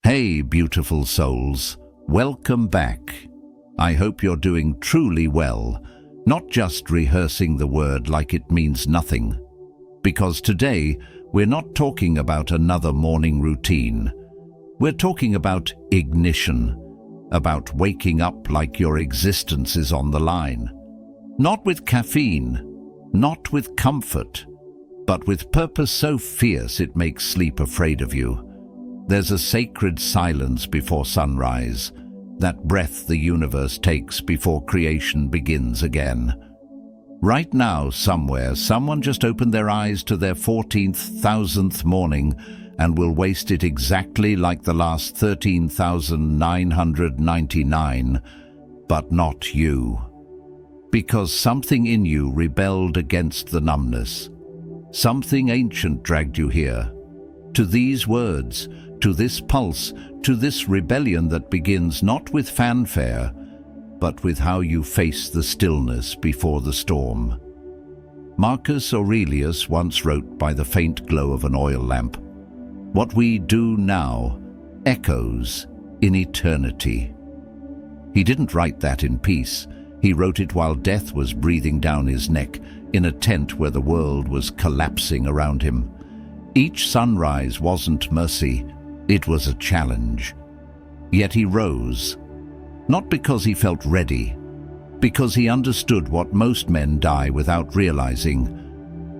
Hey, beautiful souls, welcome back. I hope you're doing truly well, not just rehearsing the word like it means nothing. Because today, we're not talking about another morning routine. We're talking about ignition, about waking up like your existence is on the line. Not with caffeine, not with comfort, but with purpose so fierce it makes sleep afraid of you. There's a sacred silence before sunrise, that breath the universe takes before creation begins again. Right now, somewhere, someone just opened their eyes to their 14,000th morning and will waste it exactly like the last 13,999, but not you. Because something in you rebelled against the numbness. Something ancient dragged you here, to these words, to this pulse, to this rebellion that begins not with fanfare, but with how you face the stillness before the storm. Marcus Aurelius once wrote by the faint glow of an oil lamp, "What we do now echoes in eternity." He didn't write that in peace. He wrote it while death was breathing down his neck, in a tent where the world was collapsing around him. Each sunrise wasn't mercy, it was a challenge. Yet he rose, not because he felt ready, because he understood what most men die without realizing.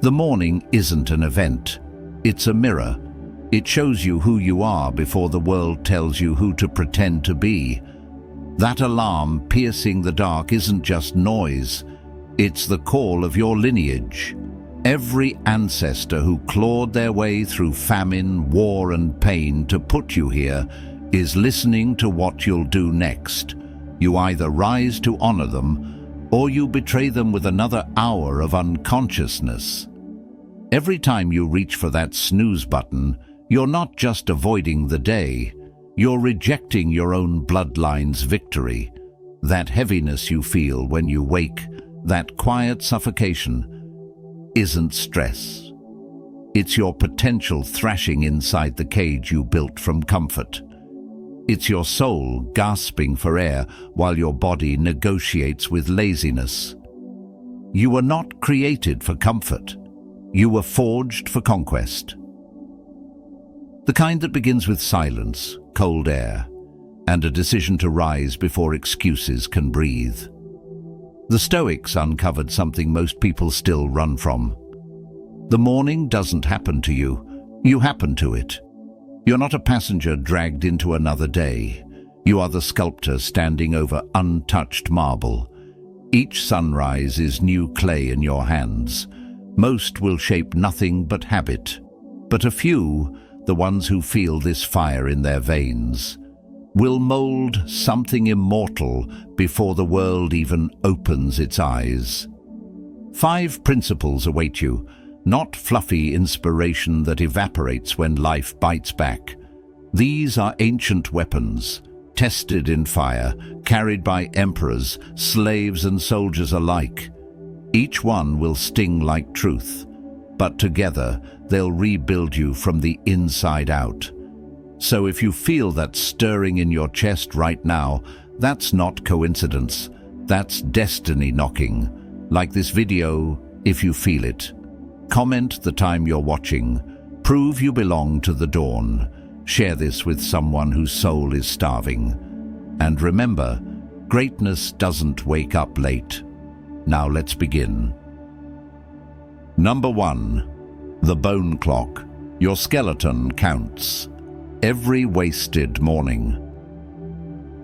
The morning isn't an event, it's a mirror. It shows you who you are before the world tells you who to pretend to be. That alarm piercing the dark isn't just noise, it's the call of your lineage. Every ancestor who clawed their way through famine, war and pain to put you here is listening to what you'll do next. You either rise to honor them, or you betray them with another hour of unconsciousness. Every time you reach for that snooze button, you're not just avoiding the day, you're rejecting your own bloodline's victory. That heaviness you feel when you wake, that quiet suffocation, isn't stress. It's your potential thrashing inside the cage you built from comfort. It's your soul gasping for air while your body negotiates with laziness. You were not created for comfort. You were forged for conquest. The kind that begins with silence, cold air, and a decision to rise before excuses can breathe. The Stoics uncovered something most people still run from. The morning doesn't happen to you, you happen to it. You're not a passenger dragged into another day. You are the sculptor standing over untouched marble. Each sunrise is new clay in your hands. Most will shape nothing but habit, but a few, the ones who feel this fire in their veins, will mold something immortal before the world even opens its eyes. 5 principles await you, not fluffy inspiration that evaporates when life bites back. These are ancient weapons, tested in fire, carried by emperors, slaves and soldiers alike. Each one will sting like truth, but together they'll rebuild you from the inside out. So if you feel that stirring in your chest right now, that's not coincidence. That's destiny knocking. Like this video, if you feel it. Comment the time you're watching. Prove you belong to the dawn. Share this with someone whose soul is starving. And remember, greatness doesn't wake up late. Now let's begin. Number 1. The bone clock. Your skeleton counts. Every wasted morning.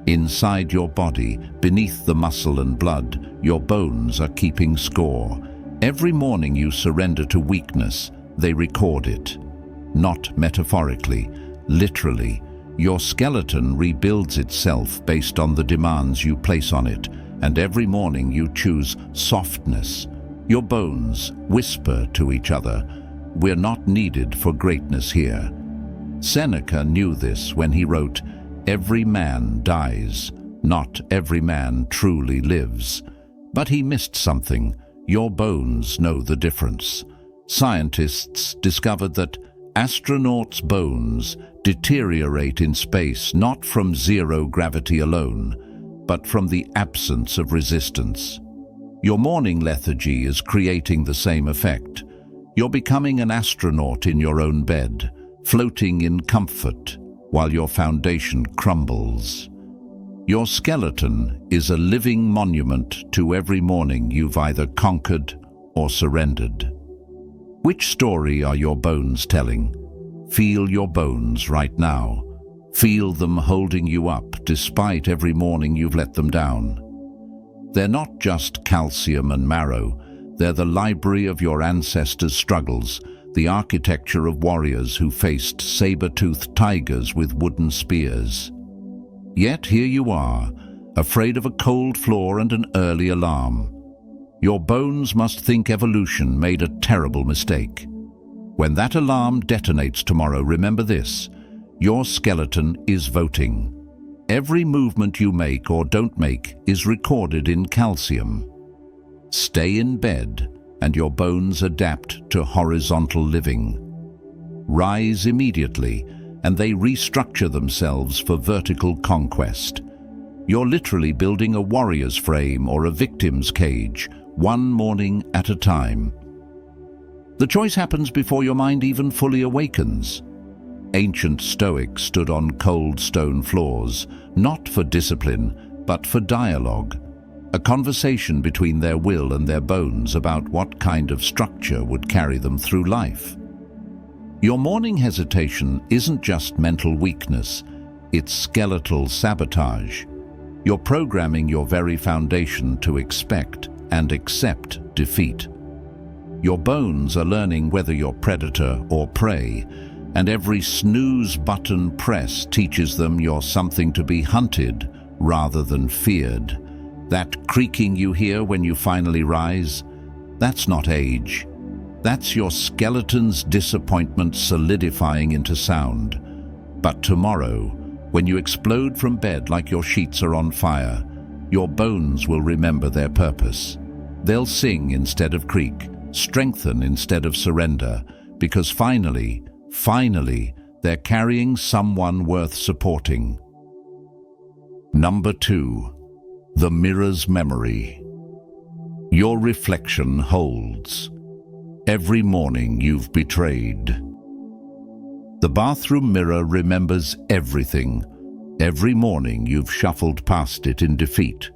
Inside your body, beneath the muscle and blood, your bones are keeping score. Every morning you surrender to weakness, they record it. Not metaphorically, literally. Your skeleton rebuilds itself based on the demands you place on it, and every morning you choose softness. Your bones whisper to each other, "We're not needed for greatness here." Seneca knew this when he wrote, "Every man dies, not every man truly lives." But he missed something. Your bones know the difference. Scientists discovered that Astronauts' bones deteriorate in space not from zero gravity alone, but from the absence of resistance. Your morning lethargy is creating the same effect. You're becoming an astronaut in your own bed, floating in comfort while your foundation crumbles. Your skeleton is a living monument to every morning you've either conquered or surrendered. Which story are your bones telling? Feel your bones right now. Feel them holding you up despite every morning you've let them down. They're not just calcium and marrow. They're the library of your ancestors' struggles, the architecture of warriors who faced saber-toothed tigers with wooden spears. Yet here you are, afraid of a cold floor and an early alarm. Your bones must think evolution made a terrible mistake. When that alarm detonates tomorrow, remember this: your skeleton is voting. Every movement you make or don't make is recorded in calcium. Stay in bed, and your bones adapt to horizontal living. Rise immediately, and they restructure themselves for vertical conquest. You're literally building a warrior's frame or a victim's cage, one morning at a time. The choice happens before your mind even fully awakens. Ancient Stoics stood on cold stone floors, not for discipline, but for dialogue, a conversation between their will and their bones about what kind of structure would carry them through life. Your morning hesitation isn't just mental weakness, it's skeletal sabotage. You're programming your very foundation to expect and accept defeat. Your bones are learning whether you're predator or prey, and every snooze button press teaches them you're something to be hunted rather than feared. That creaking you hear when you finally rise, that's not age. That's your skeleton's disappointment solidifying into sound. But tomorrow, when you explode from bed like your sheets are on fire, your bones will remember their purpose. They'll sing instead of creak, strengthen instead of surrender, because finally, they're carrying someone worth supporting. Number 2. The mirror's memory. Your reflection holds. Every morning you've betrayed. The bathroom mirror remembers everything. Every morning you've shuffled past it in defeat.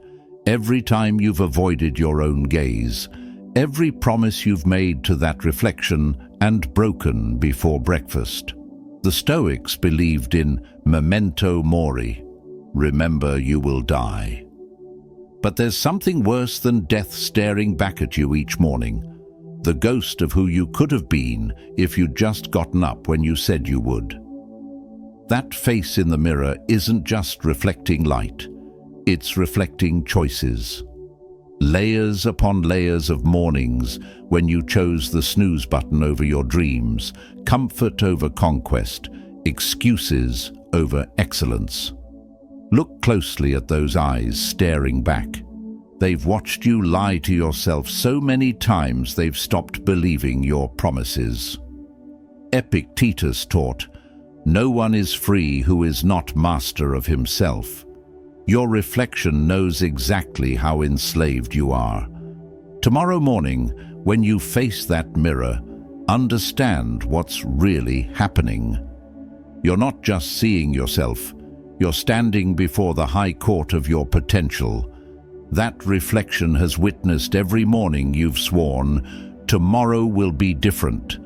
Every time you've avoided your own gaze. Every promise you've made to that reflection and broken before breakfast. The Stoics believed in memento mori. Remember you will die. But there's something worse than death staring back at you each morning. The ghost of who you could have been if you'd just gotten up when you said you would. That face in the mirror isn't just reflecting light. It's reflecting choices. Layers upon layers of mornings when you chose the snooze button over your dreams, comfort over conquest, excuses over excellence. Look closely at those eyes staring back. They've watched you lie to yourself so many times they've stopped believing your promises. Epictetus taught, "No one is free who is not master of himself." Your reflection knows exactly how enslaved you are. Tomorrow morning, when you face that mirror, understand what's really happening. You're not just seeing yourself, you're standing before the high court of your potential. That reflection has witnessed every morning you've sworn, "Tomorrow will be different,"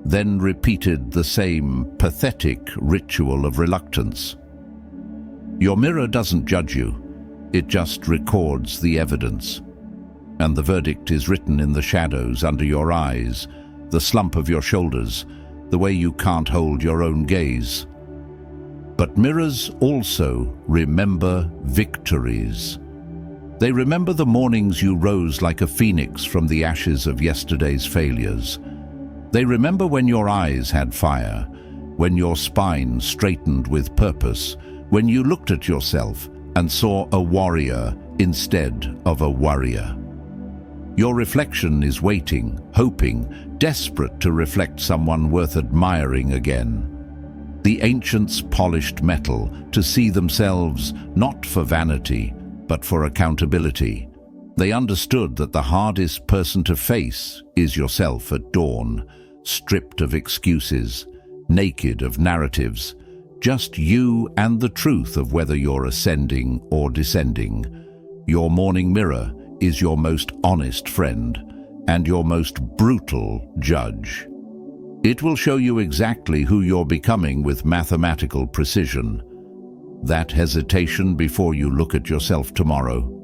then repeated the same pathetic ritual of reluctance. Your mirror doesn't judge you, it just records the evidence. And the verdict is written in the shadows under your eyes, the slump of your shoulders, the way you can't hold your own gaze. But mirrors also remember victories. They remember the mornings you rose like a phoenix from the ashes of yesterday's failures. They remember when your eyes had fire, when your spine straightened with purpose, when you looked at yourself and saw a warrior instead of a worrier. Your reflection is waiting, hoping, desperate to reflect someone worth admiring again. The ancients polished metal to see themselves not for vanity, but for accountability. They understood that the hardest person to face is yourself at dawn, stripped of excuses, naked of narratives, just you and the truth of whether you're ascending or descending. Your morning mirror is your most honest friend and your most brutal judge. It will show you exactly who you're becoming with mathematical precision. That hesitation before you look at yourself tomorrow,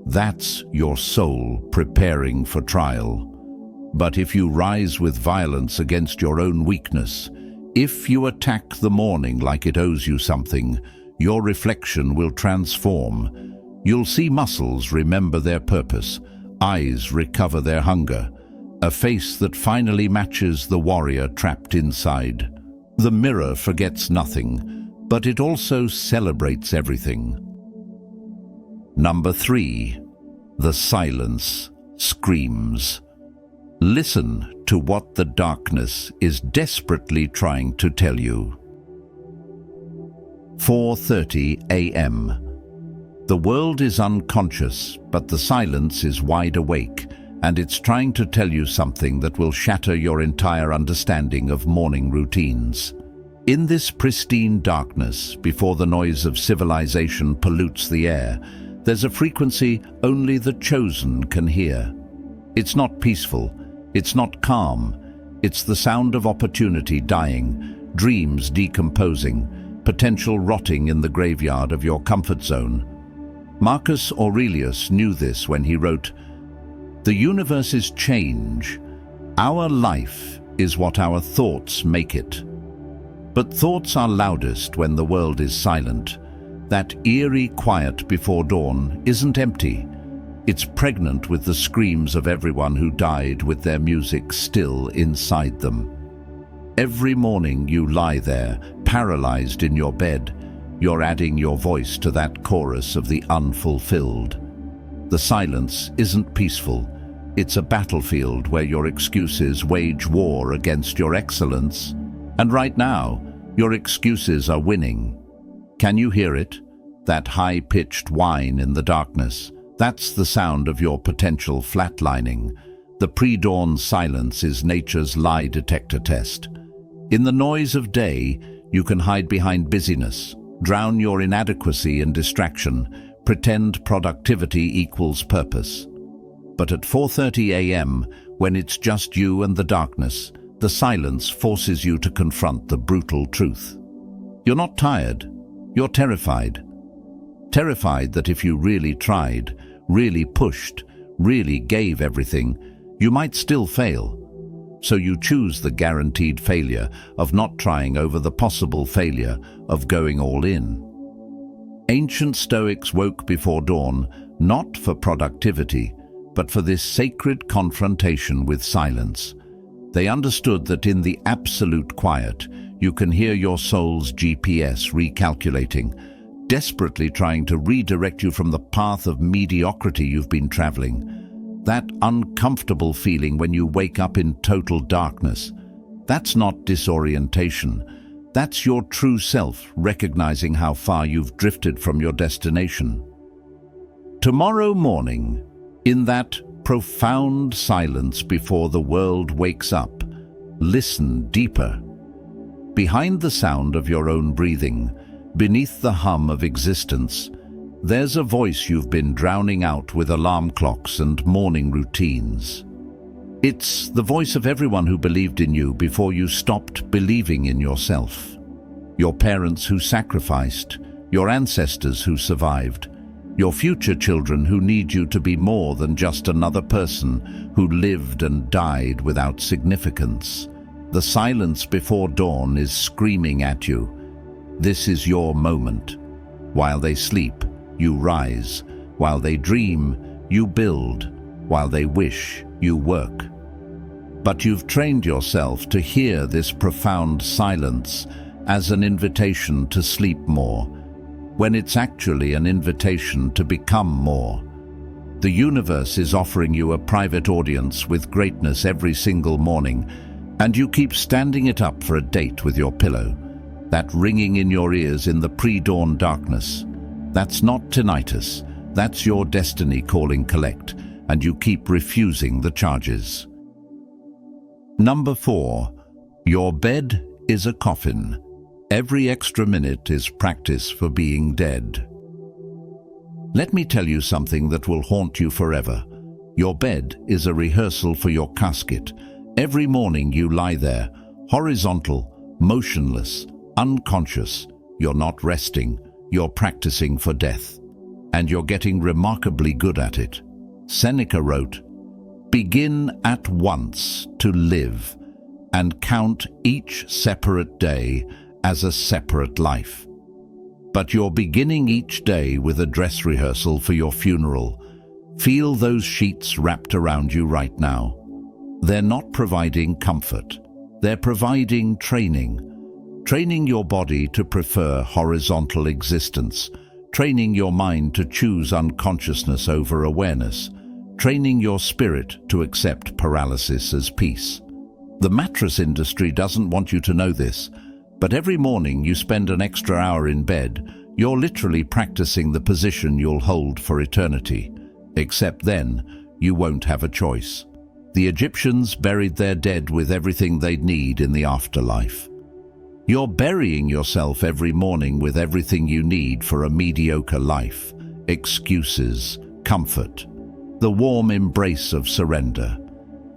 that's your soul preparing for trial. But if you rise with violence against your own weakness, if you attack the morning like it owes you something, your reflection will transform. You'll see muscles remember their purpose, eyes recover their hunger, a face that finally matches the warrior trapped inside. The mirror forgets nothing, but it also celebrates everything. Number 3. The silence screams. Listen to what the darkness is desperately trying to tell you. 4:30 a.m. The world is unconscious, but the silence is wide awake, and it's trying to tell you something that will shatter your entire understanding of morning routines. In this pristine darkness, before the noise of civilization pollutes the air, there's a frequency only the chosen can hear. It's not peaceful, it's not calm, it's the sound of opportunity dying, dreams decomposing, potential rotting in the graveyard of your comfort zone. Marcus Aurelius knew this when he wrote, "The universe is change. Our life is what our thoughts make it." But thoughts are loudest when the world is silent. That eerie quiet before dawn isn't empty. It's pregnant with the screams of everyone who died with their music still inside them. Every morning you lie there, paralyzed in your bed, you're adding your voice to that chorus of the unfulfilled. The silence isn't peaceful. It's a battlefield where your excuses wage war against your excellence. And right now, your excuses are winning. Can you hear it? That high-pitched whine in the darkness. That's the sound of your potential flatlining. The pre-dawn silence is nature's lie detector test. In the noise of day, you can hide behind busyness, drown your inadequacy in distraction, pretend productivity equals purpose. But at 4:30 a.m., when it's just you and the darkness, the silence forces you to confront the brutal truth. You're not tired, you're terrified. Terrified that if you really tried, really pushed, really gave everything, you might still fail. So you choose the guaranteed failure of not trying over the possible failure of going all in. Ancient Stoics woke before dawn, not for productivity, but for this sacred confrontation with silence. They understood that in the absolute quiet, you can hear your soul's GPS recalculating, desperately trying to redirect you from the path of mediocrity you've been traveling. That uncomfortable feeling when you wake up in total darkness, that's not disorientation. That's your true self recognizing how far you've drifted from your destination. Tomorrow morning, in that profound silence before the world wakes up, listen deeper. Behind the sound of your own breathing, beneath the hum of existence, there's a voice you've been drowning out with alarm clocks and morning routines. It's the voice of everyone who believed in you before you stopped believing in yourself. Your parents who sacrificed, your ancestors who survived, your future children who need you to be more than just another person who lived and died without significance. The silence before dawn is screaming at you. This is your moment. While they sleep, you rise. While they dream, you build. While they wish, you work. But you've trained yourself to hear this profound silence as an invitation to sleep more, when it's actually an invitation to become more. The universe is offering you a private audience with greatness every single morning, and you keep standing it up for a date with your pillow. That ringing in your ears in the pre-dawn darkness. That's not tinnitus. That's your destiny calling collect, and you keep refusing the charges. Number 4. Your bed is a coffin. Every extra minute is practice for being dead. Let me tell you something that will haunt you forever. Your bed is a rehearsal for your casket. Every morning you lie there, horizontal, motionless, unconscious. You're not resting, you're practicing for death. And you're getting remarkably good at it. Seneca wrote, "Begin at once to live, and count each separate day as a separate life." But you're beginning each day with a dress rehearsal for your funeral. Feel those sheets wrapped around you right now. They're not providing comfort. They're providing training. Training your body to prefer horizontal existence. Training your mind to choose unconsciousness over awareness. Training your spirit to accept paralysis as peace. The mattress industry doesn't want you to know this, but every morning you spend an extra hour in bed, you're literally practicing the position you'll hold for eternity. Except then, you won't have a choice. The Egyptians buried their dead with everything they'd need in the afterlife. You're burying yourself every morning with everything you need for a mediocre life. Excuses, comfort, the warm embrace of surrender.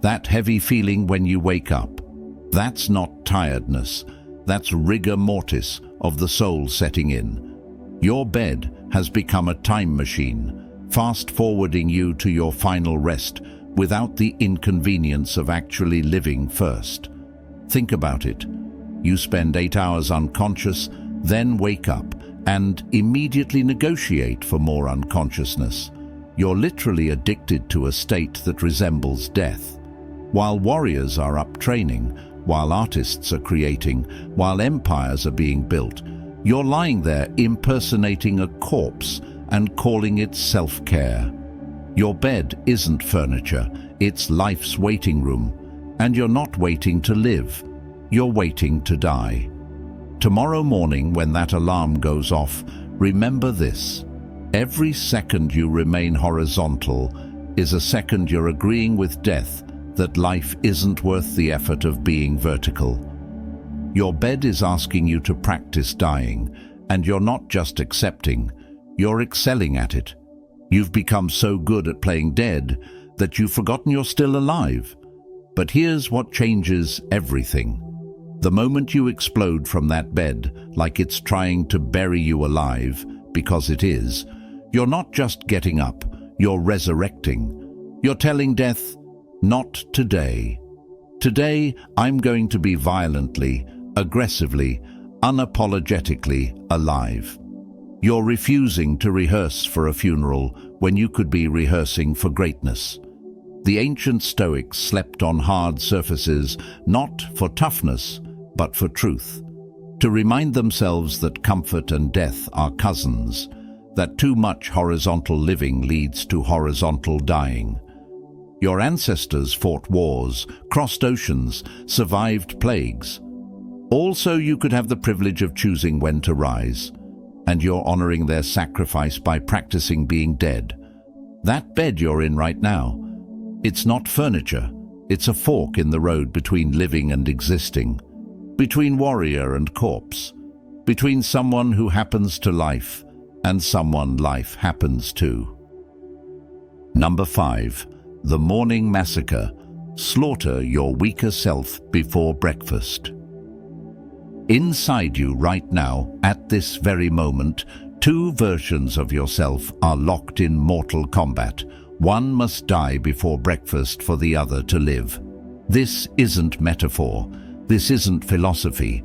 That heavy feeling when you wake up. That's not tiredness. That's rigor mortis of the soul setting in. Your bed has become a time machine, fast-forwarding you to your final rest without the inconvenience of actually living first. Think about it. You spend 8 hours unconscious, then wake up and immediately negotiate for more unconsciousness. You're literally addicted to a state that resembles death. While warriors are up training, while artists are creating, while empires are being built, you're lying there impersonating a corpse and calling it self-care. Your bed isn't furniture, it's life's waiting room, and you're not waiting to live, you're waiting to die. Tomorrow morning, when that alarm goes off, remember this. Every second you remain horizontal is a second you're agreeing with death that life isn't worth the effort of being vertical. Your bed is asking you to practice dying, and you're not just accepting, you're excelling at it. You've become so good at playing dead that you've forgotten you're still alive. But here's what changes everything. The moment you explode from that bed, like it's trying to bury you alive, because it is, you're not just getting up, you're resurrecting. You're telling death, not today. Today, I'm going to be violently, aggressively, unapologetically alive. You're refusing to rehearse for a funeral when you could be rehearsing for greatness. The ancient Stoics slept on hard surfaces, not for toughness, but for truth. To remind themselves that comfort and death are cousins, that too much horizontal living leads to horizontal dying. Your ancestors fought wars, crossed oceans, survived plagues. Also, you could have the privilege of choosing when to rise, and you're honoring their sacrifice by practicing being dead. That bed you're in right now, it's not furniture, it's a fork in the road between living and existing, between warrior and corpse, between someone who happens to life and someone life happens to. Number 5. The morning massacre. Slaughter your weaker self before breakfast. Inside you right now, at this very moment, 2 versions of yourself are locked in mortal combat. One must die before breakfast for the other to live. This isn't metaphor. This isn't philosophy.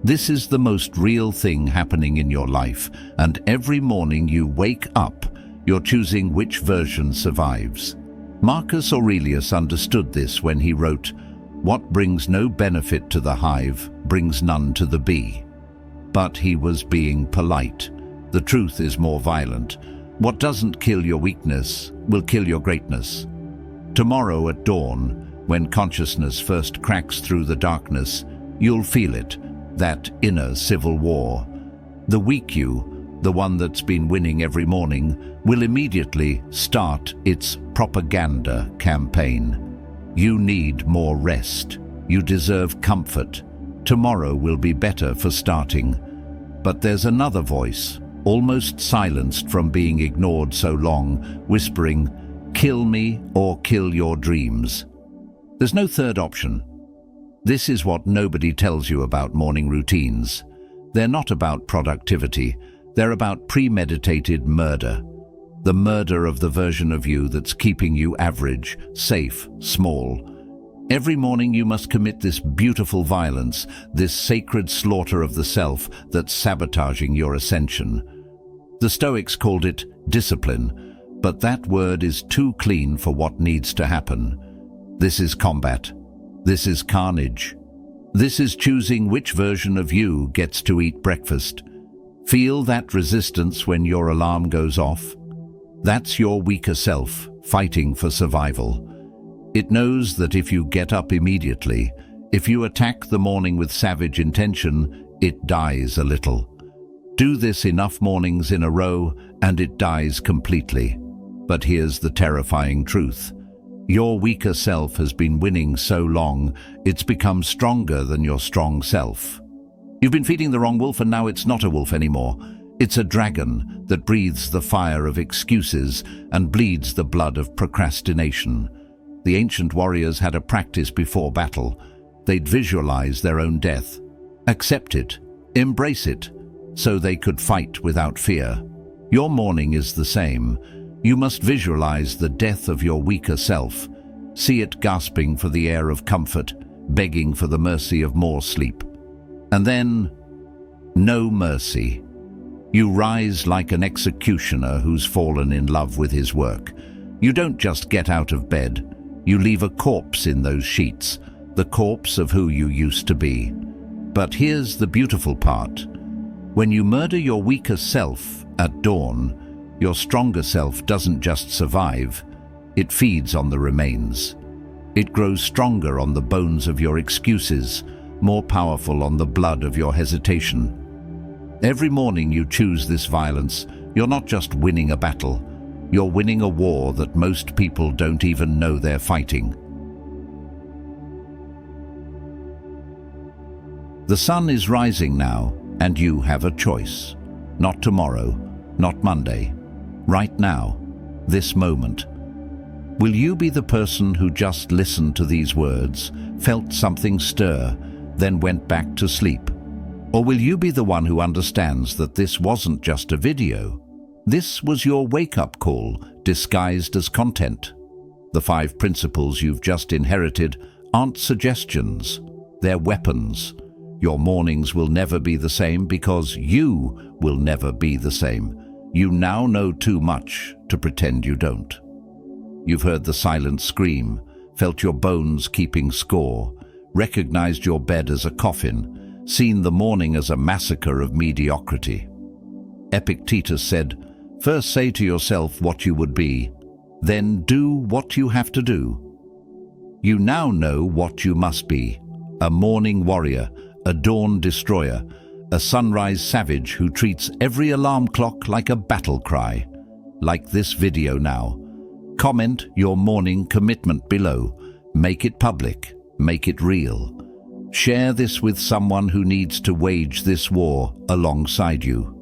This is the most real thing happening in your life, and every morning you wake up, you're choosing which version survives. Marcus Aurelius understood this when he wrote, "What brings no benefit to the hive brings none to the bee." But he was being polite. The truth is more violent. What doesn't kill your weakness will kill your greatness. Tomorrow at dawn, when consciousness first cracks through the darkness, you'll feel it, that inner civil war. The weak you, the one that's been winning every morning, will immediately start its propaganda campaign. You need more rest. You deserve comfort. Tomorrow will be better for starting. But there's another voice, almost silenced from being ignored so long, whispering, "Kill me or kill your dreams." There's no third option. This is what nobody tells you about morning routines. They're not about productivity. They're about premeditated murder. The murder of the version of you that's keeping you average, safe, small. Every morning you must commit this beautiful violence, this sacred slaughter of the self that's sabotaging your ascension. The Stoics called it discipline, but that word is too clean for what needs to happen. This is combat. This is carnage. This is choosing which version of you gets to eat breakfast. Feel that resistance when your alarm goes off? That's your weaker self fighting for survival. It knows that if you get up immediately, if you attack the morning with savage intention, it dies a little. Do this enough mornings in a row and it dies completely. But here's the terrifying truth. Your weaker self has been winning so long, it's become stronger than your strong self. You've been feeding the wrong wolf and now it's not a wolf anymore. It's a dragon that breathes the fire of excuses and bleeds the blood of procrastination. The ancient warriors had a practice before battle. They'd visualize their own death, accept it, embrace it, so they could fight without fear. Your morning is the same. You must visualize the death of your weaker self. See it gasping for the air of comfort, begging for the mercy of more sleep. And then, no mercy. You rise like an executioner who's fallen in love with his work. You don't just get out of bed. You leave a corpse in those sheets, the corpse of who you used to be. But here's the beautiful part. When you murder your weaker self at dawn, your stronger self doesn't just survive, it feeds on the remains. It grows stronger on the bones of your excuses, more powerful on the blood of your hesitation. Every morning you choose this violence, you're not just winning a battle, you're winning a war that most people don't even know they're fighting. The sun is rising now, and you have a choice. Not tomorrow, not Monday. Right now, this moment. Will you be the person who just listened to these words, felt something stir, then went back to sleep? Or will you be the one who understands that this wasn't just a video? This was your wake-up call, disguised as content. The 5 principles you've just inherited aren't suggestions, they're weapons. Your mornings will never be the same because you will never be the same. You now know too much to pretend you don't. You've heard the silent scream, felt your bones keeping score, recognized your bed as a coffin, seen the morning as a massacre of mediocrity. Epictetus said, "First say to yourself what you would be, then do what you have to do." You now know what you must be: a morning warrior, a dawn destroyer, a sunrise savage who treats every alarm clock like a battle cry. Like this video now. Comment your morning commitment below. Make it public. Make it real. Share this with someone who needs to wage this war alongside you.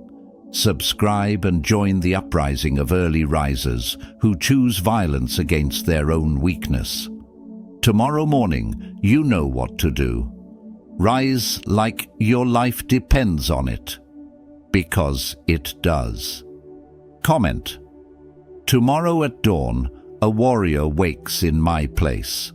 Subscribe and join the uprising of early risers who choose violence against their own weakness. Tomorrow morning, you know what to do. Rise like your life depends on it, because it does. Comment: tomorrow at dawn, a warrior wakes in my place.